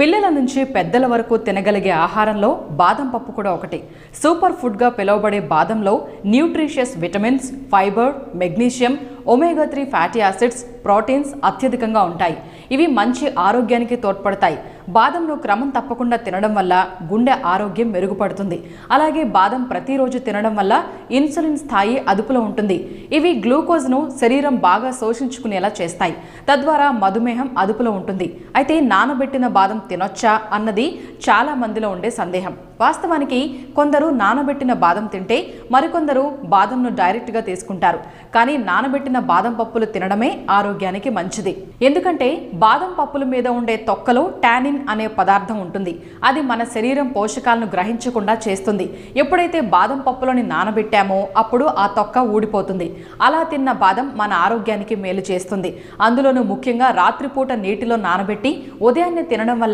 పిల్లల నుంచి పెద్దల వరకు తినగలిగే ఆహారంలో బాదం పప్పు కూడా ఒకటి. సూపర్ ఫుడ్గా పిలువబడే బాదంలో nutritious vitamins, fibre, magnesium, omega 3 fatty acids, proteins అత్యధికంగా ఉంటాయి. ఇవి మంచి ఆరోగ్యానికి తోడ్పడతాయి. బాదంను క్రమం తప్పకుండా తినడం వల్ల గుండె ఆరోగ్యం మెరుగుపడుతుంది. అలాగే బాదం ప్రతిరోజు తినడం వల్ల ఇన్సులిన్ స్థాయి అదుపులో ఉంటుంది. ఇవి గ్లూకోజ్ను శరీరం బాగా శోషించుకునేలా చేస్తాయి. తద్వారా మధుమేహం అదుపులో ఉంటుంది. అయితే నానబెట్టిన బాదం తినొచ్చా అన్నది చాలా మందిలో ఉండే సందేహం. వాస్తవానికి కొందరు నానబెట్టిన బాదం తింటే మరికొందరు బాదంను డైరెక్ట్గా తీసుకుంటారు. కానీ నానబెట్టిన బాదం పప్పులు తినడమే ఆరోగ్యానికి మంచిది. ఎందుకంటే బాదం పప్పుల మీద ఉండే తొక్కలో టానిన్ అనే పదార్థం ఉంటుంది. అది మన శరీరం పోషకాలను గ్రహించకుండా చేస్తుంది. ఎప్పుడైతే బాదం పప్పులని నానబెట్టామో అప్పుడు ఆ తొక్క ఊడిపోతుంది. అలా తిన్న బాదం మన ఆరోగ్యానికి మేలు చేస్తుంది. అందులోనూ ముఖ్యంగా రాత్రిపూట నీటిలో నానబెట్టి ఉదయాన్నే తినడం వల్ల